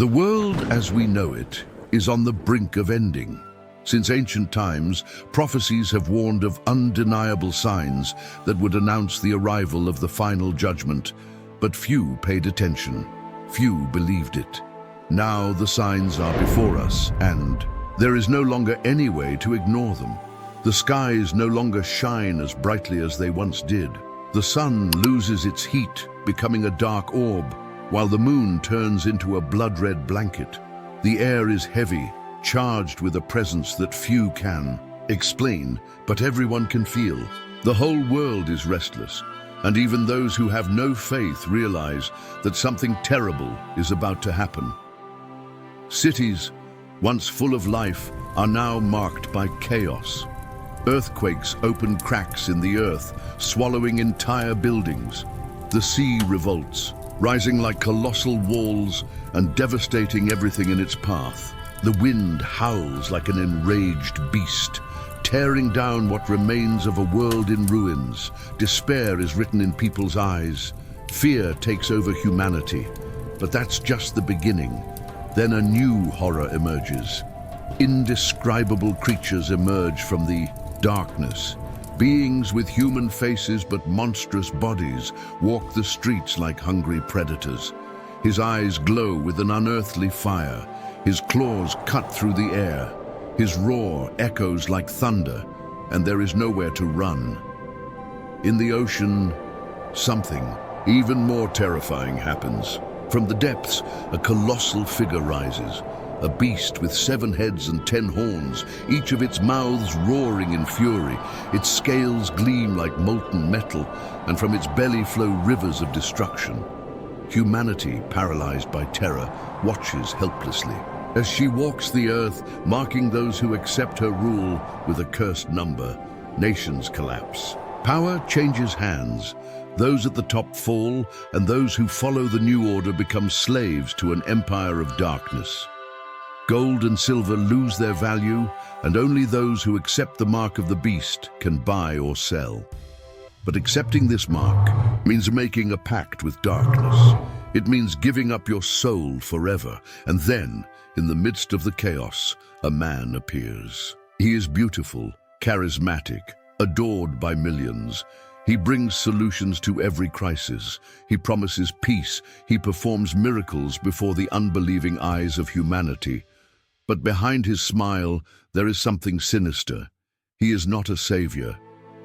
The world as we know it is on the brink of ending. Since ancient times, prophecies have warned of undeniable signs that would announce the arrival of the final judgment, but few paid attention. Few believed it. Now the signs are before us, and there is no longer any way to ignore them. The skies no longer shine as brightly as they once did. The sun loses its heat, becoming a dark orb, while the moon turns into a blood-red blanket. The air is heavy, charged with a presence that few can explain, but everyone can feel. The whole world is restless, and even those who have no faith realize that something terrible is about to happen. Cities, once full of life, are now marked by chaos. Earthquakes open cracks in the earth, swallowing entire buildings. The sea revolts, rising like colossal walls and devastating everything in its path. The wind howls like an enraged beast, tearing down what remains of a world in ruins. Despair is written in people's eyes. Fear takes over humanity. But that's just the beginning. Then a new horror emerges. Indescribable creatures emerge from the darkness. Beings with human faces but monstrous bodies walk the streets like hungry predators. His eyes glow with an unearthly fire. His claws cut through the air. His roar echoes like thunder, and there is nowhere to run. In the ocean, something even more terrifying happens. From the depths, a colossal figure rises. A beast with 7 heads and 10 horns, each of its mouths roaring in fury. Its scales gleam like molten metal, and from its belly flow rivers of destruction. Humanity, paralyzed by terror, watches helplessly as she walks the earth, marking those who accept her rule with a cursed number. Nations collapse. Power changes hands. Those at the top fall, and those who follow the new order become slaves to an empire of darkness. Gold and silver lose their value, and only those who accept the mark of the beast can buy or sell. But accepting this mark means making a pact with darkness. It means giving up your soul forever. And then, in the midst of the chaos, a man appears. He is beautiful, charismatic, adored by millions. He brings solutions to every crisis. He promises peace. He performs miracles before the unbelieving eyes of humanity. But behind his smile, there is something sinister. He is not a savior.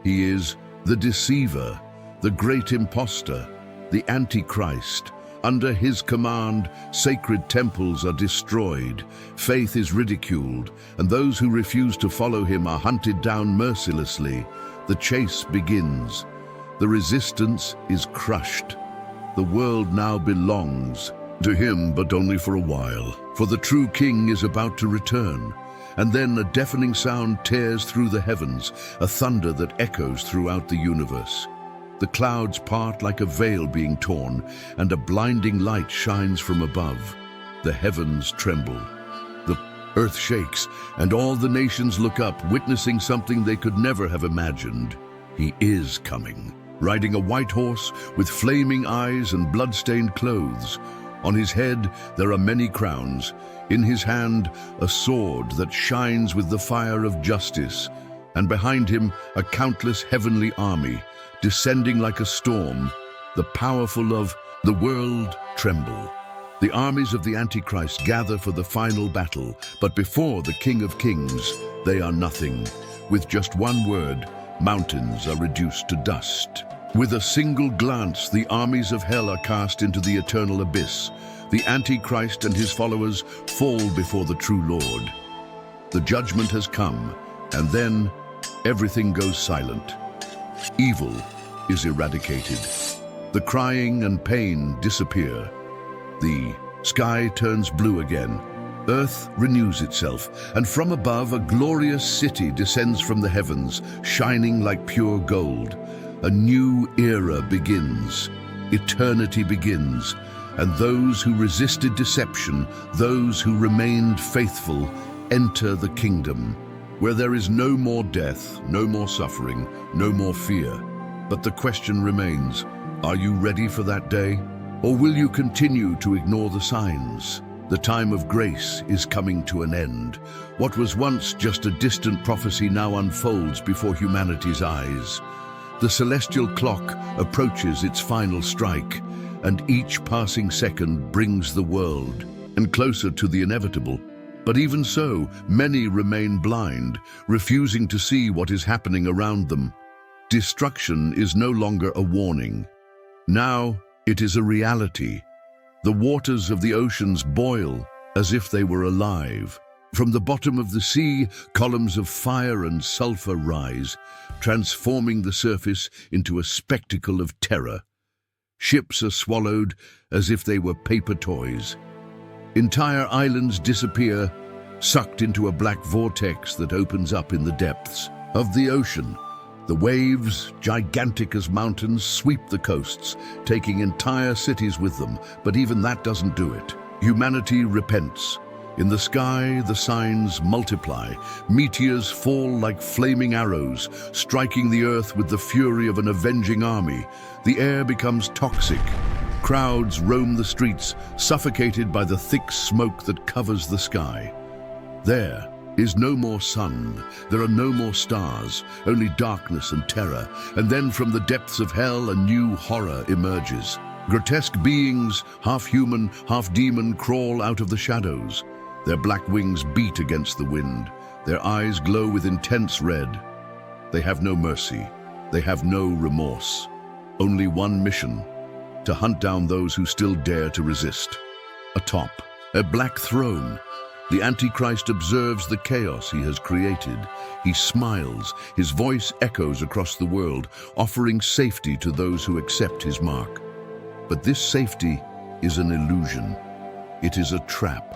He is the deceiver, the great impostor, the Antichrist. Under his command, sacred temples are destroyed, faith is ridiculed, and those who refuse to follow him are hunted down mercilessly. The chase begins. The resistance is crushed. The world now belongs to him, but only for a while. For the true king is about to return. And then a deafening sound tears through the heavens, a thunder that echoes throughout the universe. The clouds part like a veil being torn, and a blinding light shines from above. The heavens tremble. The earth shakes, and all the nations look up, witnessing something they could never have imagined. He is coming, riding a white horse with flaming eyes and blood-stained clothes. On his head there are many crowns. In his hand a sword that shines with the fire of justice. And behind him a countless heavenly army, descending like a storm. The powerful of the world tremble. The armies of the Antichrist gather for the final battle, but before the King of Kings, they are nothing. With just one word, mountains are reduced to dust. With a single glance, the armies of hell are cast into the eternal abyss. The Antichrist and his followers fall before the true Lord. The judgment has come, and then everything goes silent. Evil is eradicated. The crying and pain disappear. The sky turns blue again. Earth renews itself, and from above a glorious city descends from the heavens, shining like pure gold. A new era begins. Eternity begins, and those who resisted deception, those who remained faithful, enter the kingdom, where there is no more death, no more suffering, no more fear. But the question remains, are you ready for that day? Or will you continue to ignore the signs? The time of grace is coming to an end. What was once just a distant prophecy now unfolds before humanity's eyes. The celestial clock approaches its final strike, and each passing second brings the world and closer to the inevitable. But even so, many remain blind, refusing to see what is happening around them. Destruction is no longer a warning. Now it is a reality. The waters of the oceans boil as if they were alive. From the bottom of the sea, columns of fire and sulfur rise, transforming the surface into a spectacle of terror. Ships are swallowed as if they were paper toys. Entire islands disappear, sucked into a black vortex that opens up in the depths of the ocean. The waves, gigantic as mountains, sweep the coasts, taking entire cities with them, but even that doesn't do it. Humanity repents. In the sky, the signs multiply. Meteors fall like flaming arrows, striking the earth with the fury of an avenging army. The air becomes toxic. Crowds roam the streets, suffocated by the thick smoke that covers the sky. There is no more sun. There are no more stars, only darkness and terror. And then from the depths of hell, a new horror emerges. Grotesque beings, half human, half demon, crawl out of the shadows. Their black wings beat against the wind. Their eyes glow with intense red. They have no mercy. They have no remorse. Only one mission: to hunt down those who still dare to resist. Atop a black throne, the Antichrist observes the chaos he has created. He smiles. His voice echoes across the world, offering safety to those who accept his mark. But this safety is an illusion. It is a trap.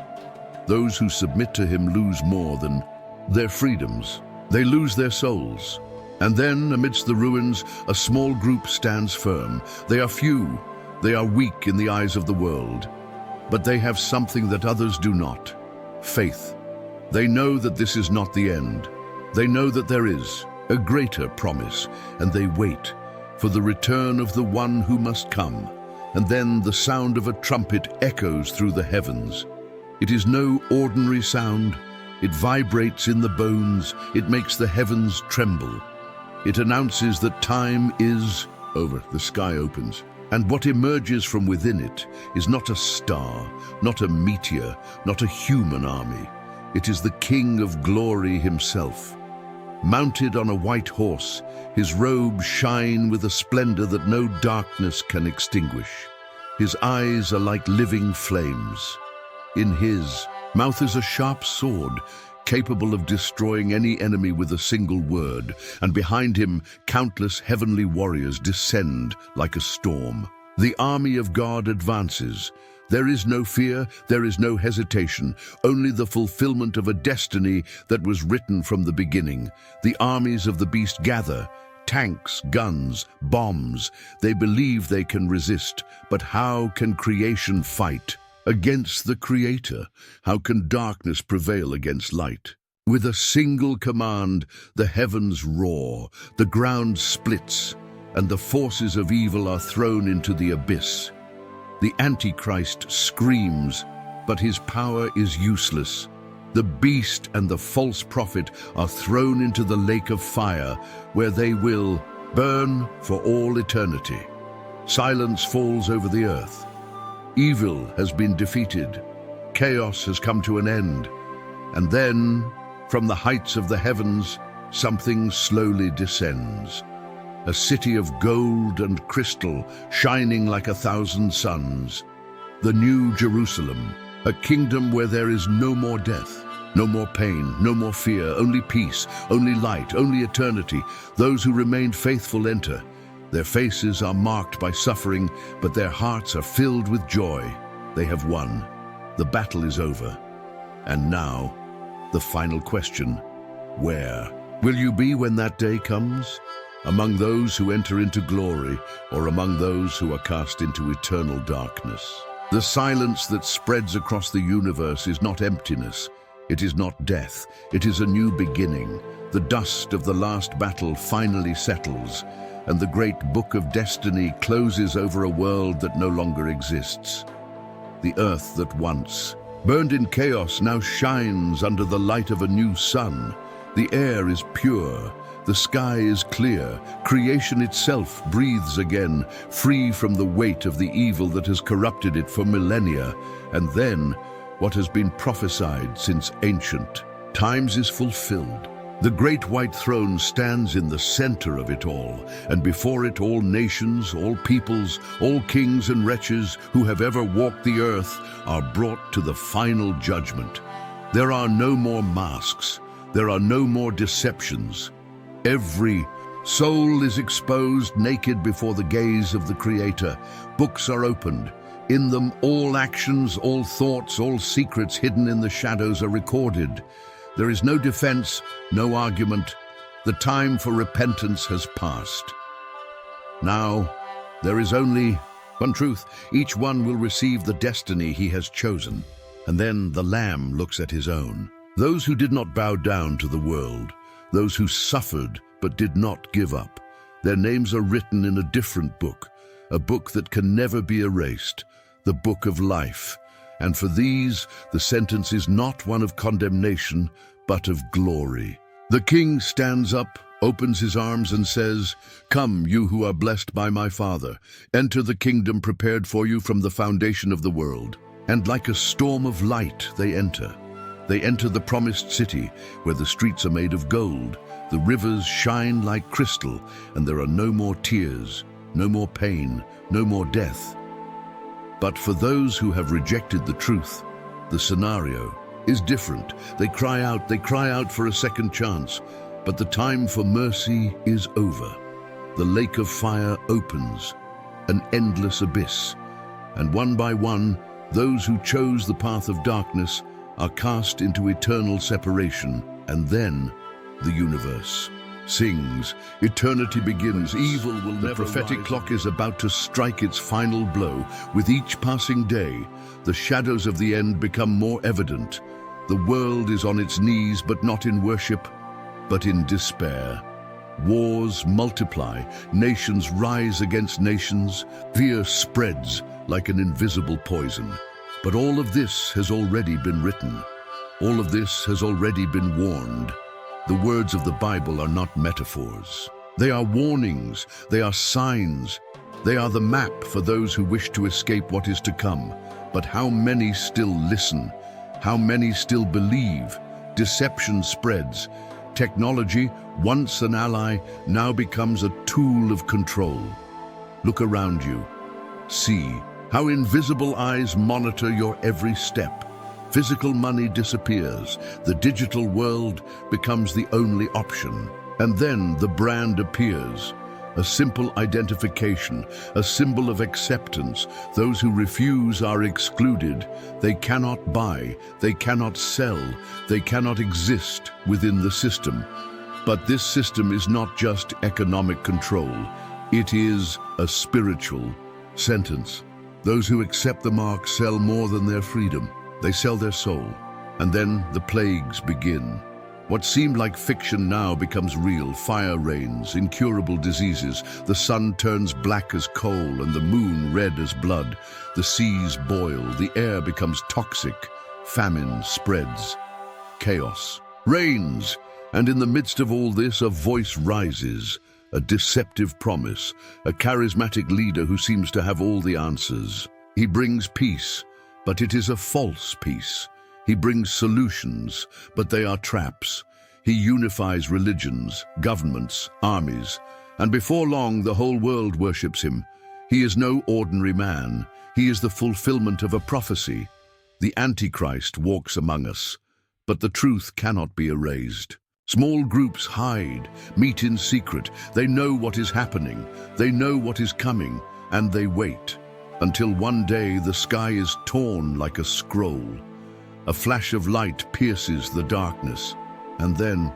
Those who submit to him lose more than their freedoms. They lose their souls. And then, amidst the ruins, a small group stands firm. They are few. They are weak in the eyes of the world. But they have something that others do not: faith. They know that this is not the end. They know that there is a greater promise, and they wait for the return of the one who must come. And then the sound of a trumpet echoes through the heavens. It is no ordinary sound. It vibrates in the bones. It makes the heavens tremble. It announces that time is over. The sky opens, and what emerges from within it is not a star, not a meteor, not a human army. It is the King of Glory himself. Mounted on a white horse, his robes shine with a splendor that no darkness can extinguish. His eyes are like living flames. In his mouth is a sharp sword, capable of destroying any enemy with a single word, and behind him countless heavenly warriors descend like a storm. The army of God advances. There is no fear, there is no hesitation, only the fulfillment of a destiny that was written from the beginning. The armies of the beast gather, tanks, guns, bombs. They believe they can resist, but how can creation fight against the Creator? How can darkness prevail against light? With a single command, the heavens roar, the ground splits, and the forces of evil are thrown into the abyss. The Antichrist screams, but his power is useless. The beast and the false prophet are thrown into the lake of fire, where they will burn for all eternity. Silence falls over the earth. Evil has been defeated. Chaos has come to an end. And then, from the heights of the heavens, something slowly descends. A city of gold and crystal, shining like 1,000 suns. The New Jerusalem, a kingdom where there is no more death, no more pain, no more fear, only peace, only light, only eternity. Those who remained faithful enter. Their faces are marked by suffering, but their hearts are filled with joy. They have won. The battle is over. And now, the final question: where will you be when that day comes? Among those who enter into glory, or among those who are cast into eternal darkness? The silence that spreads across the universe is not emptiness. It is not death. It is a new beginning. The dust of the last battle finally settles, and the great book of destiny closes over a world that no longer exists. The earth that once burned in chaos, now shines under the light of a new sun. The air is pure, the sky is clear, creation itself breathes again, free from the weight of the evil that has corrupted it for millennia. And then, what has been prophesied since ancient times is fulfilled. The great white throne stands in the center of it all, and before it all nations, all peoples, all kings and wretches who have ever walked the earth are brought to the final judgment. There are no more masks, there are no more deceptions. Every soul is exposed naked before the gaze of the Creator. Books are opened. In them all actions, all thoughts, all secrets hidden in the shadows are recorded. There is no defense, no argument. The time for repentance has passed. Now, there is only one truth. Each one will receive the destiny he has chosen. And then the Lamb looks at his own. Those who did not bow down to the world, those who suffered but did not give up, their names are written in a different book, a book that can never be erased, the book of life. And for these, the sentence is not one of condemnation, but of glory. The King stands up, opens his arms and says, "Come, you who are blessed by my Father, enter the kingdom prepared for you from the foundation of the world." And like a storm of light, they enter. They enter the promised city, where the streets are made of gold, the rivers shine like crystal, and there are no more tears, no more pain, no more death. But for those who have rejected the truth, the scenario is different. They cry out for a second chance, but the time for mercy is over. The lake of fire opens, an endless abyss, and one by one, those who chose the path of darkness are cast into eternal separation. And then the universe sings, eternity begins, evil will never rise. The prophetic clock is about to strike its final blow. With each passing day, the shadows of the end become more evident. The world is on its knees, but not in worship, but in despair. Wars multiply, nations rise against nations, fear spreads like an invisible poison. But all of this has already been written. All of this has already been warned. The words of the Bible are not metaphors. They are warnings, they are signs, they are the map for those who wish to escape what is to come. But how many still listen? How many still believe? Deception spreads. Technology, once an ally, now becomes a tool of control. Look around you. See how invisible eyes monitor your every step. Physical money disappears. The digital world becomes the only option. And then the brand appears. A simple identification, a symbol of acceptance. Those who refuse are excluded. They cannot buy, they cannot sell, they cannot exist within the system. But this system is not just economic control. It is a spiritual sentence. Those who accept the mark sell more than their freedom. They sell their soul. And then the plagues begin. What seemed like fiction now becomes real. Fire reigns, incurable diseases. The sun turns black as coal and the moon red as blood. The seas boil, the air becomes toxic. Famine spreads. Chaos reigns. And in the midst of all this, a voice rises. A deceptive promise. A charismatic leader who seems to have all the answers. He brings peace, but it is a false peace. He brings solutions, but they are traps. He unifies religions, governments, armies, and before long the whole world worships him. He is no ordinary man. He is the fulfillment of a prophecy. The Antichrist walks among us, but the truth cannot be erased. Small groups hide, meet in secret. They know what is happening. They know what is coming, and they wait. Until one day the sky is torn like a scroll. A flash of light pierces the darkness, and then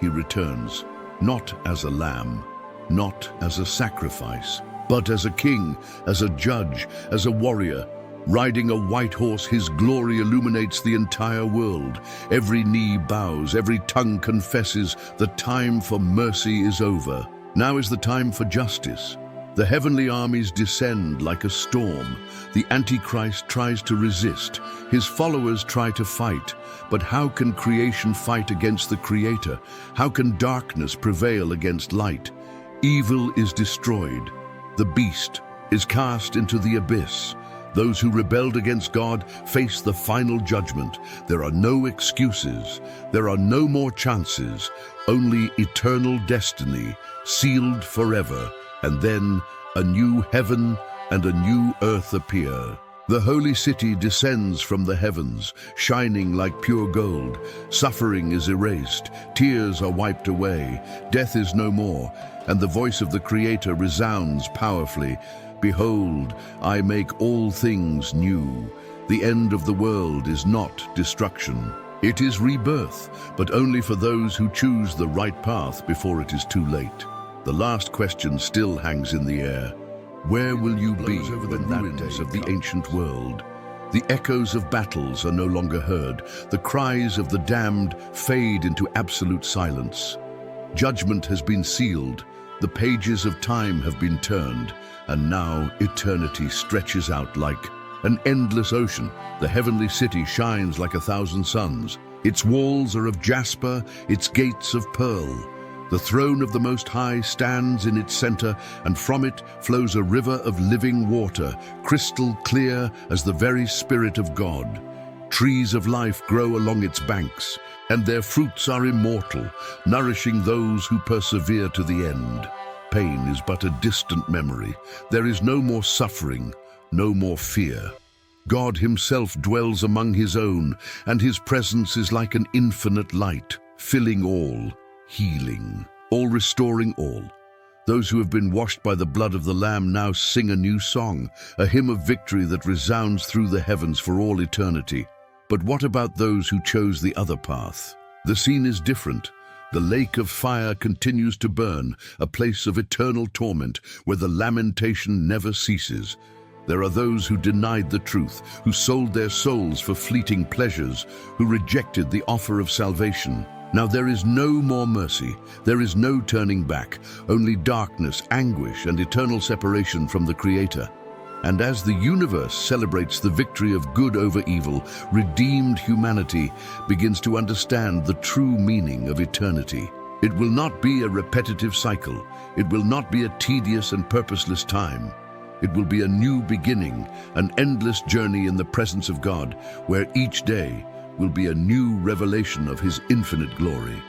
he returns, not as a lamb, not as a sacrifice, but as a king, as a judge, as a warrior. Riding a white horse, his glory illuminates the entire world. Every knee bows, every tongue confesses, the time for mercy is over. Now is the time for justice. The heavenly armies descend like a storm. The Antichrist tries to resist. His followers try to fight. But how can creation fight against the Creator? How can darkness prevail against light? Evil is destroyed. The beast is cast into the abyss. Those who rebelled against God face the final judgment. There are no excuses. There are no more chances. Only eternal destiny, sealed forever. And then a new heaven and a new earth appear. The holy city descends from the heavens, shining like pure gold. Suffering is erased, tears are wiped away, death is no more, and the voice of the Creator resounds powerfully. Behold, I make all things new. The end of the world is not destruction. It is rebirth, but only for those who choose the right path before it is too late. The last question still hangs in the air. Where will you be over the ruins of the ancient world? The echoes of battles are no longer heard. The cries of the damned fade into absolute silence. Judgment has been sealed. The pages of time have been turned. And now eternity stretches out like an endless ocean. The heavenly city shines like 1,000 suns. Its walls are of jasper, its gates of pearl. The throne of the Most High stands in its center, and from it flows a river of living water, crystal clear as the very Spirit of God. Trees of life grow along its banks, and their fruits are immortal, nourishing those who persevere to the end. Pain is but a distant memory. There is no more suffering, no more fear. God Himself dwells among His own, and His presence is like an infinite light, filling all, healing, all restoring all. Those who have been washed by the blood of the Lamb now sing a new song, a hymn of victory that resounds through the heavens for all eternity. But what about those who chose the other path? The scene is different. The lake of fire continues to burn, a place of eternal torment where the lamentation never ceases. There are those who denied the truth, who sold their souls for fleeting pleasures, who rejected the offer of salvation. Now there is no more mercy, there is no turning back, only darkness, anguish, and eternal separation from the Creator. And as the universe celebrates the victory of good over evil, redeemed humanity begins to understand the true meaning of eternity. It will not be a repetitive cycle. It will not be a tedious and purposeless time. It will be a new beginning, an endless journey in the presence of God, where each day will be a new revelation of His infinite glory.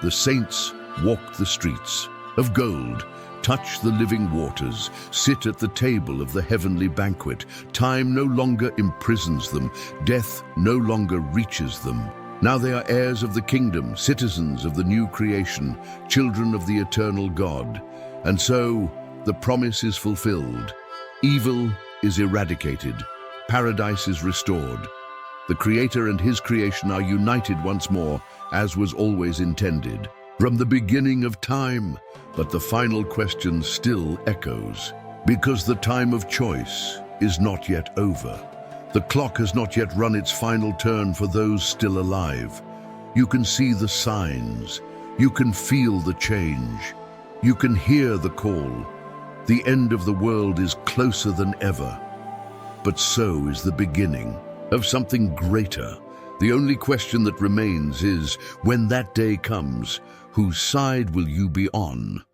The saints walk the streets of gold, touch the living waters, sit at the table of the heavenly banquet. Time no longer imprisons them, death no longer reaches them. Now they are heirs of the kingdom, citizens of the new creation, children of the eternal God. And so, the promise is fulfilled. Evil is eradicated. Paradise is restored. The Creator and His creation are united once more, as was always intended. From the beginning of time, but the final question still echoes. Because the time of choice is not yet over. The clock has not yet run its final turn for those still alive. You can see the signs. You can feel the change. You can hear the call. The end of the world is closer than ever. But so is the beginning of something greater. The only question that remains is, when that day comes, whose side will you be on?